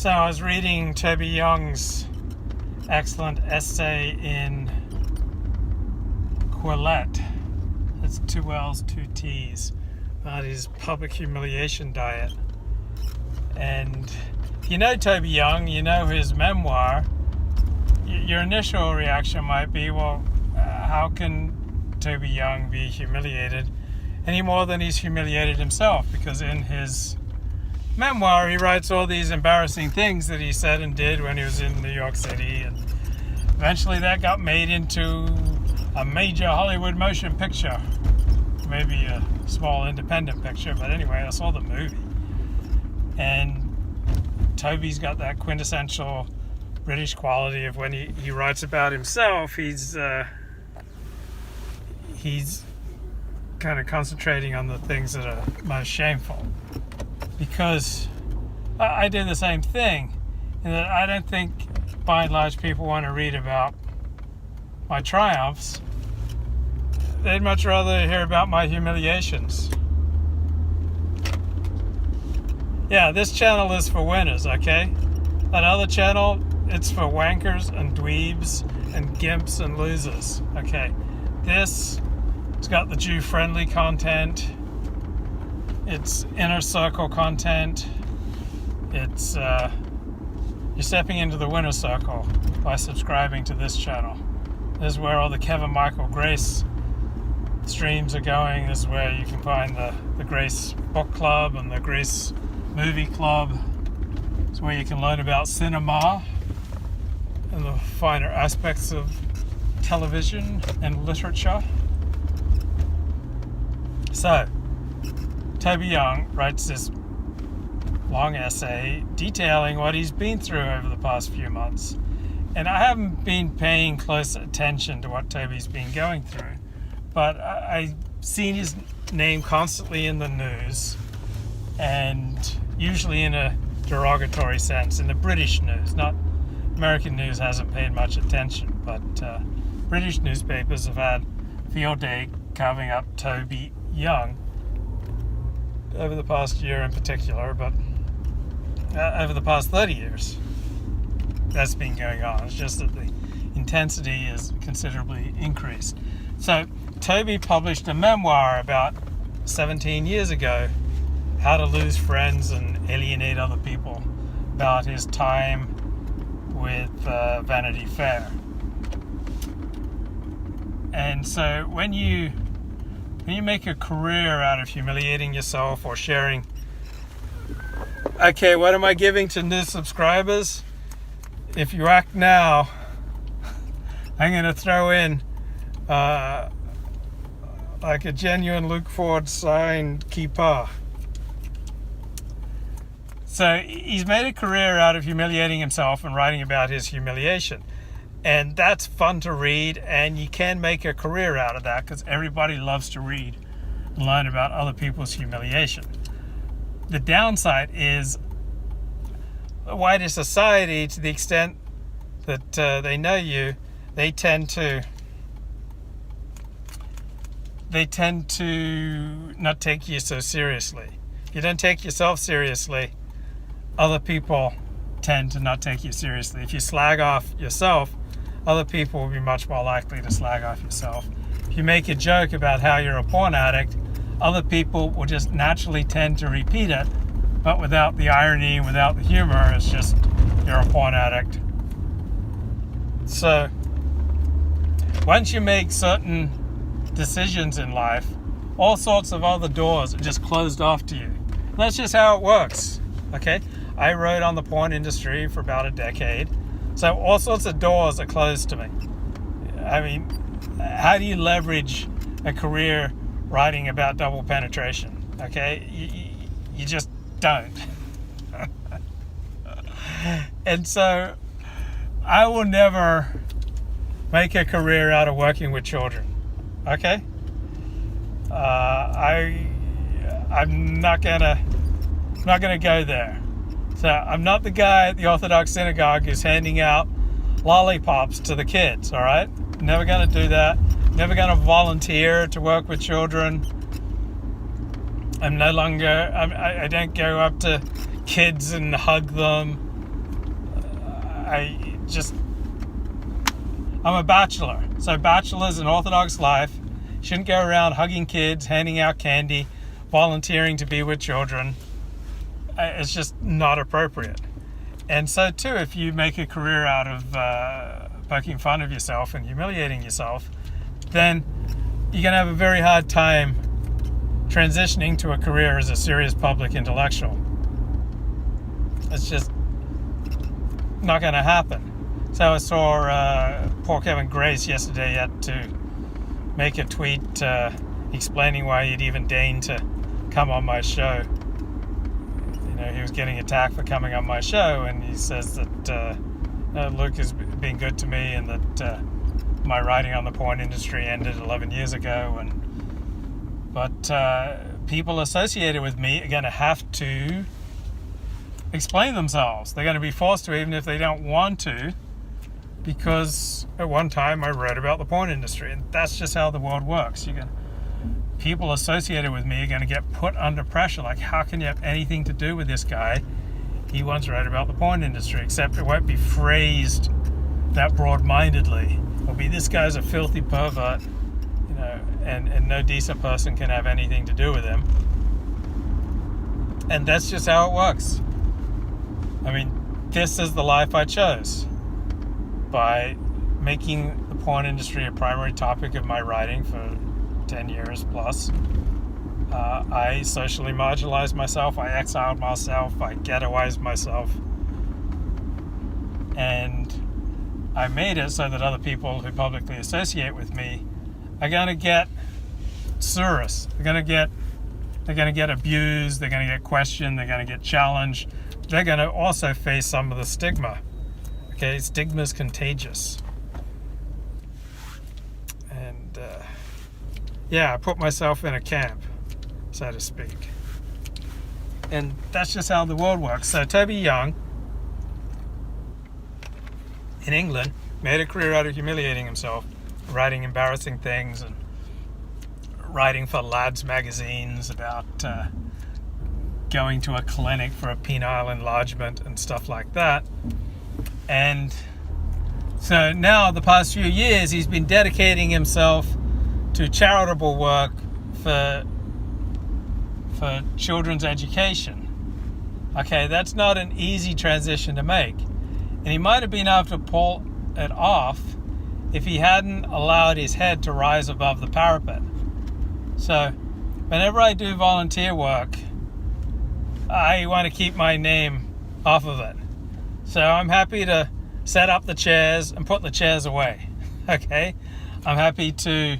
So I was reading Toby Young's excellent essay in Quillette. It's 2 L's, 2 T's, about his public humiliation diet. And if you know Toby Young, you know his memoir, your initial reaction might be, well, how can Toby Young be humiliated any more than he's humiliated himself? Because in his memoir, he writes all these embarrassing things that he said and did when he was in New York City, and eventually that got made into a major Hollywood motion picture, maybe a small independent picture, but anyway, I saw the movie. And Toby's got that quintessential British quality of when he writes about himself, he's kind of concentrating on the things that are most shameful. Because I did the same thing, in that I don't think by and large people want to read about my triumphs. They'd much rather hear about my humiliations. Yeah, this channel is for winners, okay? That other channel, it's for wankers and dweebs and gimps and losers, okay? This, it's got the Jew-friendly content. It's inner circle content. It's you're stepping into the winner circle by subscribing to this channel. This is where all the Kevin Michael Grace streams are going. This is where you can find the Grace Book Club and the Grace Movie Club. It's where you can learn about cinema and the finer aspects of television and literature. So, Toby Young writes this long essay detailing what he's been through over the past few months. And I haven't been paying close attention to what Toby's been going through, but I've seen his name constantly in the news, and usually in a derogatory sense, in the British news. Not American news hasn't paid much attention, but British newspapers have had field day carving up Toby Young over the past year in particular, but over the past 30 years that's been going on. It's just that the intensity is considerably increased. So Toby published a memoir about 17 years ago, How to Lose Friends and Alienate Other People, about his time with Vanity Fair. And so when you make a career out of humiliating yourself or sharing, okay, what am I giving to new subscribers? If you act now, I'm going to throw in like a genuine Luke Ford signed keeper. So he's made a career out of humiliating himself and writing about his humiliation. And that's fun to read, and you can make a career out of that because everybody loves to read and learn about other people's humiliation. The downside is the wider society, to the extent that they know you, they tend to not take you so seriously. If you don't take yourself seriously, other people tend to not take you seriously. If you slag off yourself, other people will be much more likely to slag off yourself. If you make a joke about how you're a porn addict, other people will just naturally tend to repeat it, but without the irony, without the humor. It's just, you're a porn addict. So, once you make certain decisions in life, all sorts of other doors are just closed off to you. And that's just how it works, okay? I wrote on the porn industry for about a decade. So all sorts of doors are closed to me. I mean, how do you leverage a career writing about double penetration? Okay, you just don't. And so I will never make a career out of working with children. Okay, I'm not gonna go there. So I'm not the guy at the Orthodox synagogue who's handing out lollipops to the kids, all right? Never going to do that. Never going to volunteer to work with children. I don't go up to kids and hug them. I'm a bachelor. So bachelors in Orthodox life shouldn't go around hugging kids, handing out candy, volunteering to be with children. It's just not appropriate. And so too, if you make a career out of poking fun of yourself and humiliating yourself, then you're going to have a very hard time transitioning to a career as a serious public intellectual. It's just not going to happen. So I saw poor Kevin Grace yesterday had to make a tweet explaining why he'd even deigned to come on my show. He was getting attacked for coming on my show, and he says that Luke has been good to me, and that my writing on the porn industry ended 11 years ago. But people associated with me are going to have to explain themselves. They're going to be forced to, even if they don't want to, because at one time I wrote about the porn industry, and that's just how the world works. People associated with me are going to get put under pressure. Like, how can you have anything to do with this guy? He once wrote about the porn industry, except it won't be phrased that broad-mindedly. It'll be, this guy's a filthy pervert, and no decent person can have anything to do with him. And that's just how it works. I mean, this is the life I chose. By making the porn industry a primary topic of my writing for 10 years plus, I socially marginalized myself, I exiled myself, I ghettoized myself, and I made it so that other people who publicly associate with me are going to get service. They're going to get abused, they're going to get questioned, they're going to get challenged. They're going to also face some of the stigma. Okay, stigma is contagious. And I put myself in a camp, so to speak. And that's just how the world works. So Toby Young, in England, made a career out of humiliating himself, writing embarrassing things and writing for lads magazines about going to a clinic for a penile enlargement and stuff like that. And so now, the past few years, he's been dedicating himself to charitable work for children's education. Okay, that's not an easy transition to make. And he might have been able to pull it off if he hadn't allowed his head to rise above the parapet. So whenever I do volunteer work, I want to keep my name off of it. So I'm happy to set up the chairs and put the chairs away. Okay? I'm happy to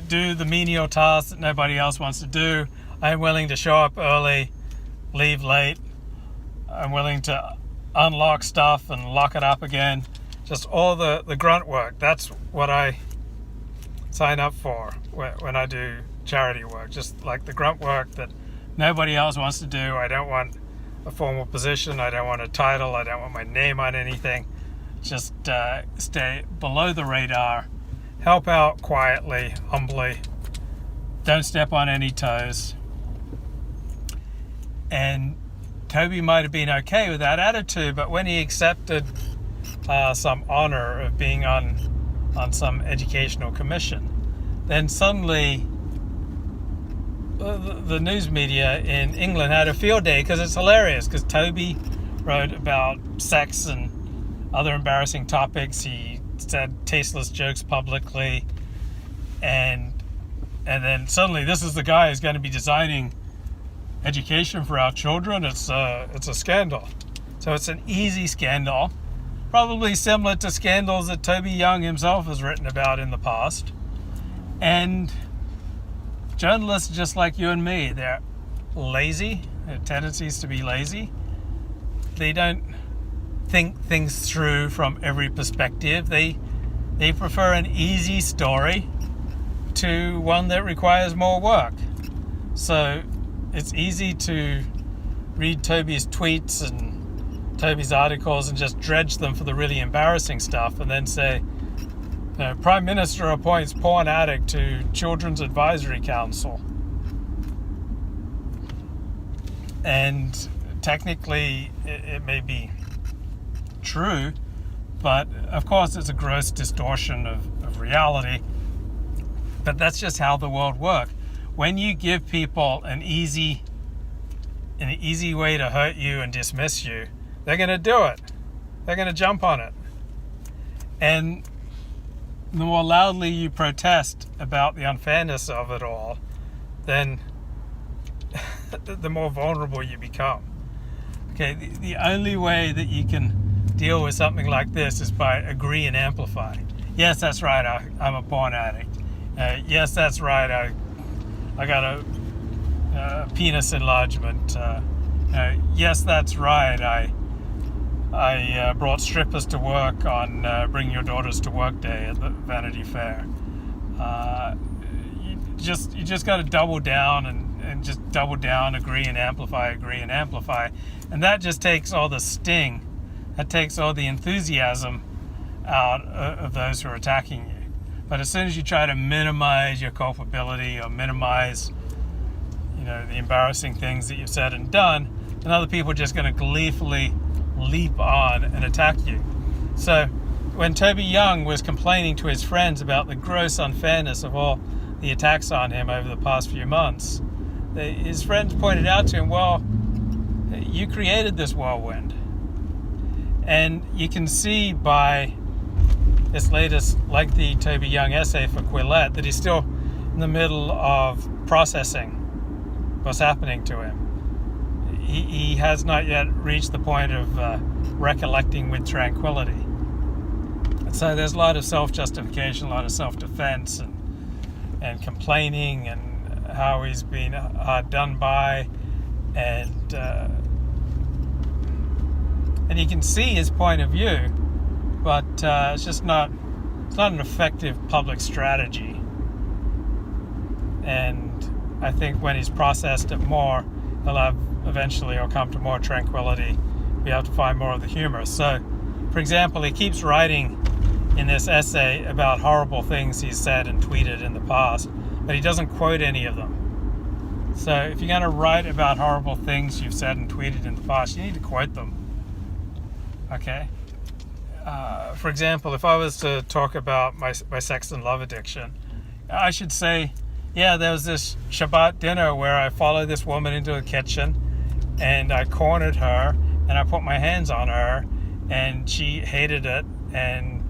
do the menial tasks that nobody else wants to do. I'm willing to show up early, leave late. I'm willing to unlock stuff and lock it up again. Just all the grunt work. That's what I sign up for when I do charity work. Just like the grunt work that nobody else wants to do. I don't want a formal position. I don't want a title. I don't want my name on anything. Just stay below the radar. Help out quietly, humbly. Don't step on any toes. And Toby might have been okay with that attitude, but when he accepted some honor of being on some educational commission, then suddenly the news media in England had a field day, because it's hilarious, because Toby wrote about sex and other embarrassing topics. He said tasteless jokes publicly, and then suddenly this is the guy who's going to be designing education for our children. It's a scandal. So it's an easy scandal, probably similar to scandals that Toby Young himself has written about in the past. And journalists, just like you and me, they're lazy. They have tendencies to be lazy. They don't think things through from every perspective. They prefer an easy story to one that requires more work. So it's easy to read Toby's tweets and Toby's articles and just dredge them for the really embarrassing stuff, and then say, Prime Minister appoints porn addict to Children's Advisory Council. And technically, it may be true, but of course it's a gross distortion of reality. But that's just how the world works. When you give people an easy way to hurt you and dismiss you, they're going to do it. They're going to jump on it. And the more loudly you protest about the unfairness of it all, then the more vulnerable you become. Okay, the only way that you can deal with something like this is by agree and amplify. Yes, that's right, I'm a porn addict. Yes, that's right, I got a penis enlargement. Yes, that's right, I brought strippers to work on Bring Your Daughters to Work Day at the Vanity Fair. You just got to double down and just double down, agree and amplify. And that just takes all the sting, that takes all the enthusiasm out of those who are attacking you. But as soon as you try to minimize your culpability or minimize, the embarrassing things that you've said and done, then other people are just going to gleefully leap on and attack you. So when Toby Young was complaining to his friends about the gross unfairness of all the attacks on him over the past few months, his friends pointed out to him, well, you created this whirlwind. And you can see by this latest lengthy Toby Young essay for Quillette that he's still in the middle of processing what's happening to him. He has not yet reached the point of recollecting with tranquility. So there's a lot of self-justification, a lot of self-defense and complaining and how he's been done by, and you can see his point of view, but it's not an effective public strategy. And I think when he's processed it more, eventually he'll come to more tranquility. We have to find more of the humor. So, for example, he keeps writing in this essay about horrible things he's said and tweeted in the past, but he doesn't quote any of them. So if you're going to write about horrible things you've said and tweeted in the past, you need to quote them. Okay? For example, if I was to talk about my sex and love addiction, I should say, yeah, there was this Shabbat dinner where I followed this woman into the kitchen and I cornered her and I put my hands on her and she hated it, and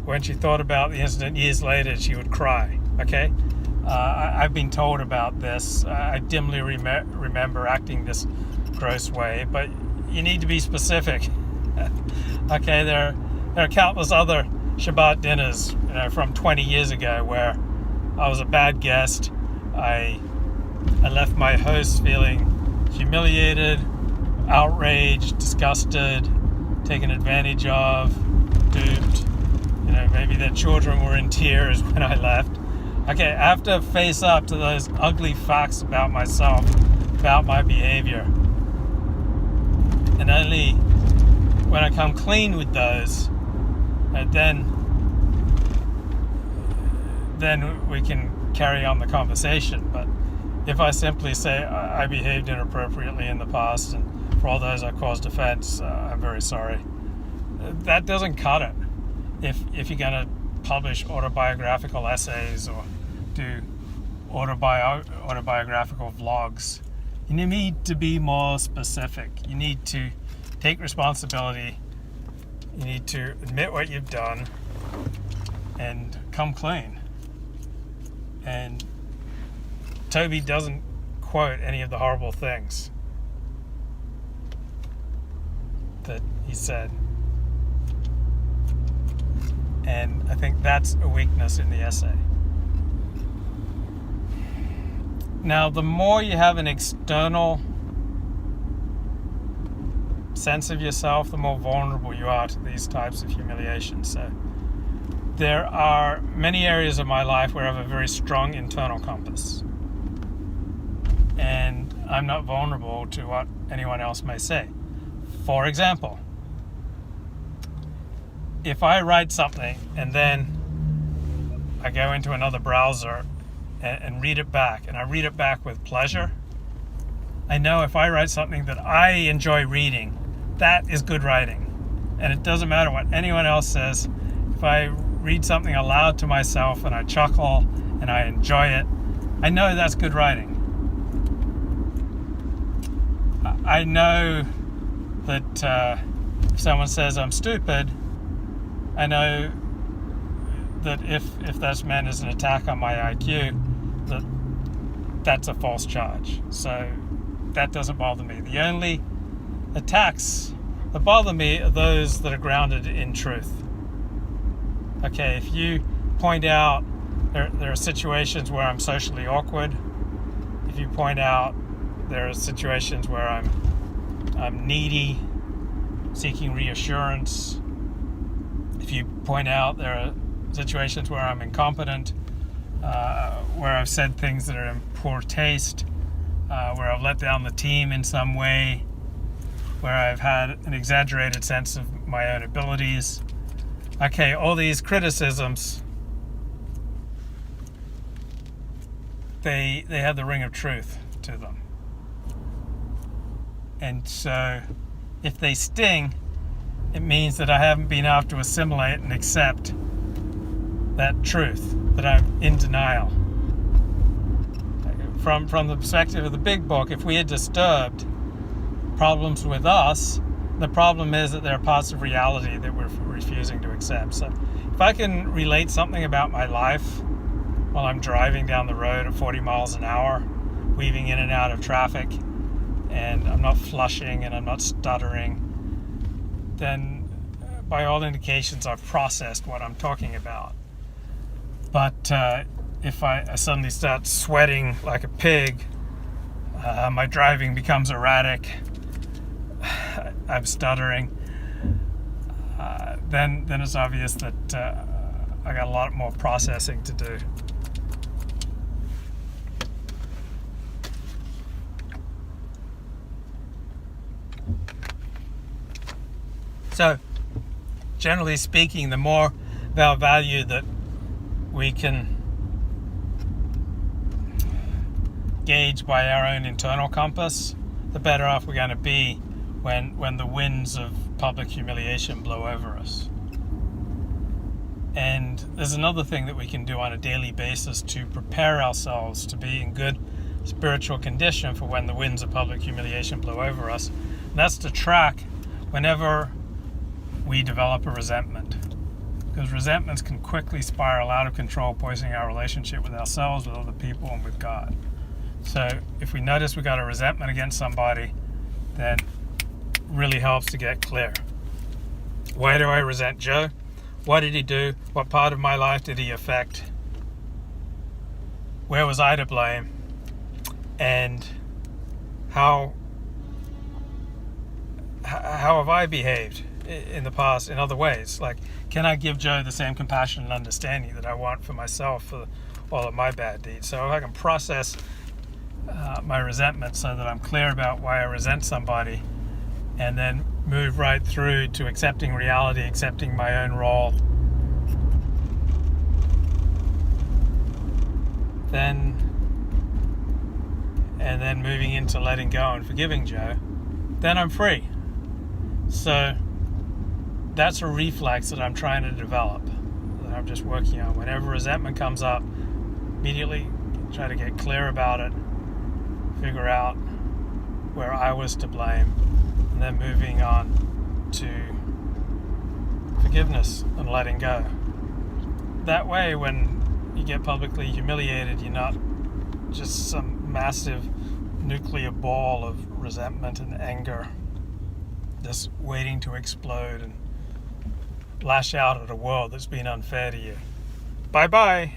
when she thought about the incident years later, she would cry. Okay? I've been told about this. I dimly remember acting this gross way, but you need to be specific. Okay, there are countless other Shabbat dinners, from 20 years ago where I was a bad guest. I left my host feeling humiliated, outraged, disgusted, taken advantage of, duped. Maybe their children were in tears when I left. Okay, I have to face up to those ugly facts about myself, about my behavior. And only when I come clean with those, then we can carry on the conversation. But if I simply say I behaved inappropriately in the past and for all those I caused offense, I'm very sorry, that doesn't cut it. If you're going to publish autobiographical essays or do autobiographical vlogs, you need to be more specific. You need to take responsibility. You need to admit what you've done and come clean. And Toby doesn't quote any of the horrible things that he said. And I think that's a weakness in the essay. Now, the more you have an external sense of yourself, the more vulnerable you are to these types of humiliation. So there are many areas of my life where I have a very strong internal compass. And I'm not vulnerable to what anyone else may say. For example, if I write something and then I go into another browser and read it back, and I read it back with pleasure, I know if I write something that I enjoy reading, that is good writing. And it doesn't matter what anyone else says. If I read something aloud to myself and I chuckle and I enjoy it, I know that's good writing. I know that if someone says I'm stupid, I know that if that's meant as an attack on my IQ, that's a false charge. So that doesn't bother me. The only attacks that bother me are those that are grounded in truth. Okay, if you point out there are situations where I'm socially awkward, if you point out there are situations where I'm needy, seeking reassurance, if you point out there are situations where I'm incompetent, where I've said things that are in poor taste, where I've let down the team in some way, where I've had an exaggerated sense of my own abilities. Okay, all these criticisms, they have the ring of truth to them. And so if they sting, it means that I haven't been able to assimilate and accept that truth, that I'm in denial. From the perspective of the big book, if we had disturbed problems with us, the problem is that there are parts of reality that we're refusing to accept. So if I can relate something about my life while I'm driving down the road at 40 miles an hour, weaving in and out of traffic, and I'm not flushing and I'm not stuttering, then by all indications I've processed what I'm talking about. But if I suddenly start sweating like a pig, my driving becomes erratic, I'm stuttering, then it's obvious that I got a lot more processing to do. So, generally speaking, the more value that we can gauge by our own internal compass, the better off we're going to be when the winds of public humiliation blow over us. And there's another thing that we can do on a daily basis to prepare ourselves to be in good spiritual condition for when the winds of public humiliation blow over us. And that's to track whenever we develop a resentment. Because resentments can quickly spiral out of control, poisoning our relationship with ourselves, with other people, and with God. So if we notice we got a resentment against somebody, then it really helps to get clear. Why do I resent Joe? What did he do? What part of my life did he affect? Where was I to blame? And how have I behaved in the past in other ways? Like, can I give Joe the same compassion and understanding that I want for myself for all of my bad deeds? So if I can process my resentment so that I'm clear about why I resent somebody, and then move right through to accepting reality, accepting my own role, and then moving into letting go and forgiving Joe, then I'm free. So that's a reflex that I'm trying to develop, that I'm just working on. Whenever resentment comes up, immediately try to get clear about it, figure out where I was to blame, and then moving on to forgiveness and letting go. That way, when you get publicly humiliated, you're not just some massive nuclear ball of resentment and anger just waiting to explode and lash out at a world that's been unfair to you. Bye-bye.